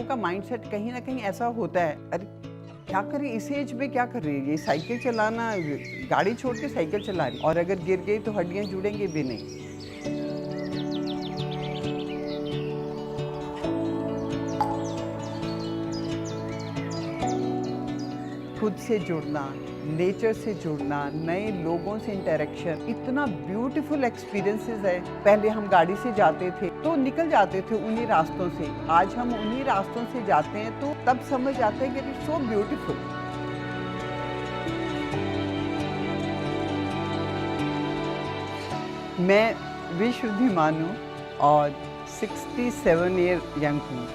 का माइंडसेट कहीं ना कहीं ऐसा होता है, अरे क्या करें इस एज में, क्या कर रही है ये, साइकिल चलाना, गाड़ी छोड़ के साइकिल चला रही, और अगर गिर गई तो हड्डियां जुड़ेंगी भी नहीं। खुद से जुड़ना, नेचर से जुड़ना, नए लोगों से इंटरेक्शन, इतना ब्यूटीफुल एक्सपीरियंसेस है। पहले हम गाड़ी से जाते थे तो निकल जाते थे उन्हीं रास्तों से, आज हम उन्हीं रास्तों से जाते हैं तो तब समझ आता है कि इट्स सो ब्यूटीफुल। मैं विश्वधिमान हूँ और 67 ईयर यंग हूँ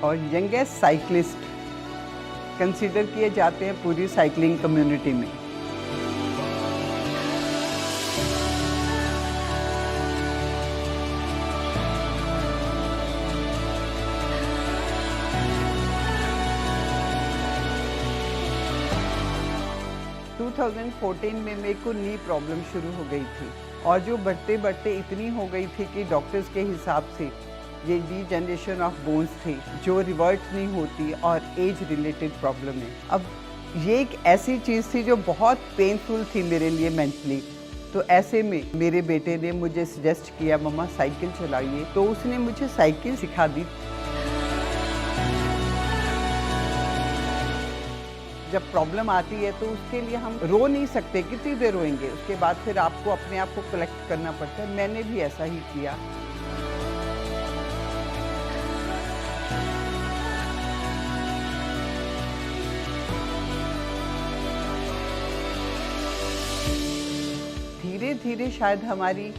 और यंगेस्ट साइकिलिस्ट कंसीडर किए जाते हैं पूरी साइकिलिंग कम्युनिटी में। टू 2014 में मेरे को नी प्रॉब्लम शुरू हो गई थी और जो बढ़ते बढ़ते इतनी हो गई थी कि डॉक्टर्स के हिसाब से ये डीजनरेशन ऑफ बोन्स थे जो रिवर्ट नहीं होती और एज रिलेटेड प्रॉब्लम है। अब ये एक ऐसी चीज़ थी जो बहुत पेनफुल थी मेरे लिए मेंटली। तो ऐसे में मेरे बेटे ने मुझे सजेस्ट किया, मम्मा साइकिल चलाइए, तो उसने मुझे साइकिल सिखा दी। जब प्रॉब्लम आती है तो उसके लिए हम रो नहीं सकते, कितनी देर रोएंगे, उसके बाद फिर आपको अपने आप को कलेक्ट करना पड़ता है। मैंने भी ऐसा ही किया। धीरे धीरे शायद हमारी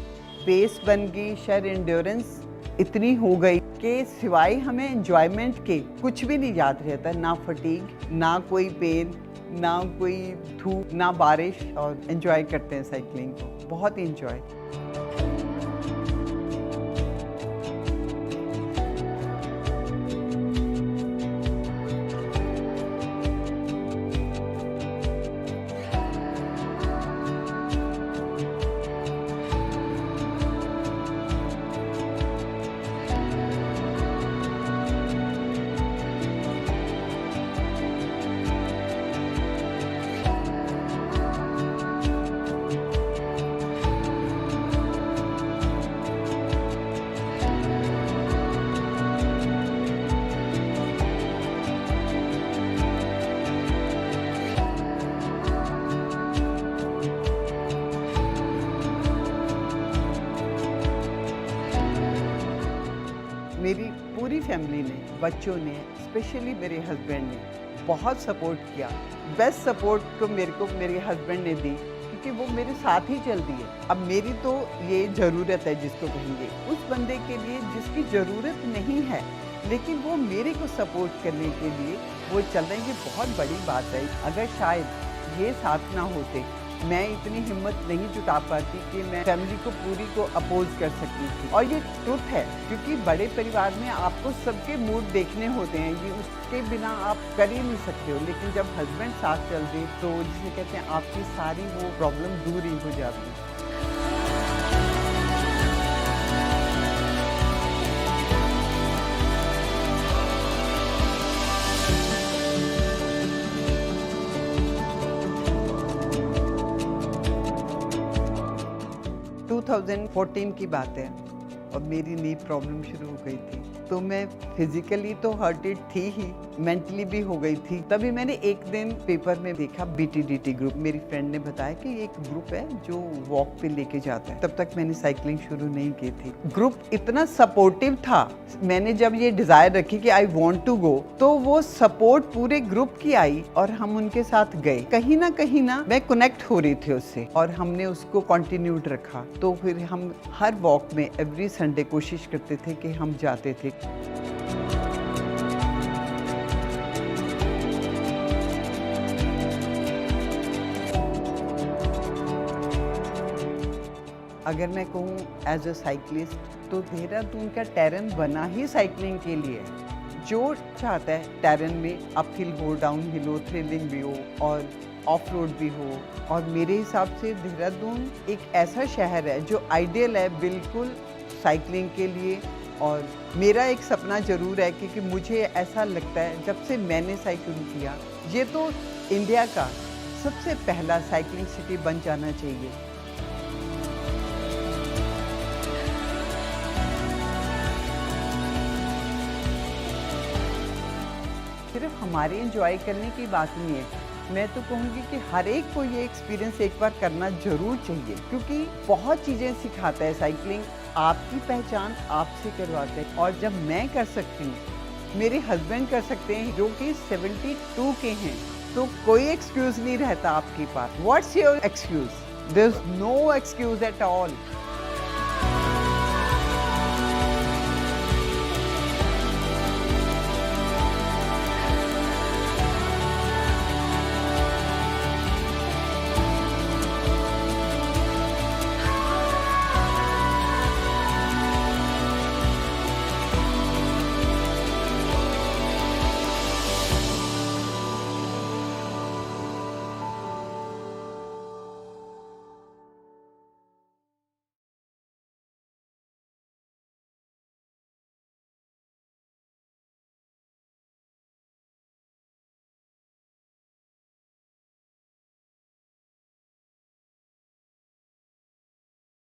पेस बन गई, शायद एंड्योरेंस इतनी हो गई कि सिवाय हमें एंजॉयमेंट के कुछ भी नहीं याद रहता, ना फटीग, ना कोई पेन, ना कोई धूप, ना बारिश, और एंजॉय करते हैं साइकिलिंग को, बहुत ही एंजॉय। मेरी पूरी फैमिली ने, बच्चों ने, स्पेशली मेरे हस्बैंड ने बहुत सपोर्ट किया। बेस्ट सपोर्ट तो मेरे को मेरे हस्बैंड ने दी, क्योंकि वो मेरे साथ ही चलती है। अब मेरी तो ये ज़रूरत है जिसको कहेंगे, उस बंदे के लिए जिसकी ज़रूरत नहीं है लेकिन वो मेरे को सपोर्ट करने के लिए वो चल रहे हैं, ये बहुत बड़ी बात है। अगर शायद ये साथ ना होते, मैं इतनी हिम्मत नहीं जुटा पाती कि मैं फैमिली को पूरी को अपोज कर सकती थी। और ये ट्रुथ है, क्योंकि बड़े परिवार में आपको सबके मूड देखने होते हैं, ये उसके बिना आप कर ही नहीं सकते हो। लेकिन जब हस्बैंड साथ चल दे तो जिसे कहते हैं आपकी सारी वो प्रॉब्लम दूर ही हो जाती है। टू 2014 की बात है और मेरी नी प्रॉब्लम शुरू हो गई थी, तो मैं फिजिकली तो हर्टेड थी ही, मेंटली भी हो गई थी। तभी मैंने एक दिन पेपर में देखा BTDT ग्रुप, मेरी फ्रेंड ने बताया कि एक ग्रुप है जो वॉक पे लेके जाता है। तब तक मैंने साइकिलिंग शुरू नहीं की थी। ग्रुप इतना सपोर्टिव था, मैंने जब ये डिजायर रखी कि आई वांट टू गो, तो वो सपोर्ट पूरे ग्रुप की आई और हम उनके साथ गए। कहीं ना मैं कनेक्ट हो रही थी उससे और हमने उसको कंटिन्यूड रखा। तो फिर हम हर वॉक में एवरी संडे कोशिश करते थे कि हम जाते थे। अगर मैं कहूँ एज अ साइकिलिस्ट तो देहरादून का टेरेन बना ही साइकिलिंग के लिए। जो चाहता है टेरेन में अप हिल हो, डाउन हिल हो, थ्रिलिंग भी हो और ऑफ रोड भी हो। और मेरे हिसाब से देहरादून एक ऐसा शहर है जो आइडियल है बिल्कुल साइकिलिंग के लिए, और मेरा एक सपना ज़रूर है क्योंकि मुझे ऐसा लगता है जब से मैंने साइकिलिंग किया, ये तो इंडिया का सबसे पहला साइकिलिंग सिटी बन जाना चाहिए। सिर्फ हमारे एंजॉय करने की बात नहीं है, मैं तो कहूँगी कि हर एक को ये एक्सपीरियंस एक बार करना ज़रूर चाहिए क्योंकि बहुत चीज़ें सिखाता है साइकिलिंग। आपकी पहचान आपसे करवाते हैं और जब मैं कर सकती हूँ, मेरे हस्बैंड कर सकते हैं जो कि 72 के हैं, तो कोई एक्सक्यूज़ नहीं रहता आपके पास। What's your excuse? There is no excuse at all.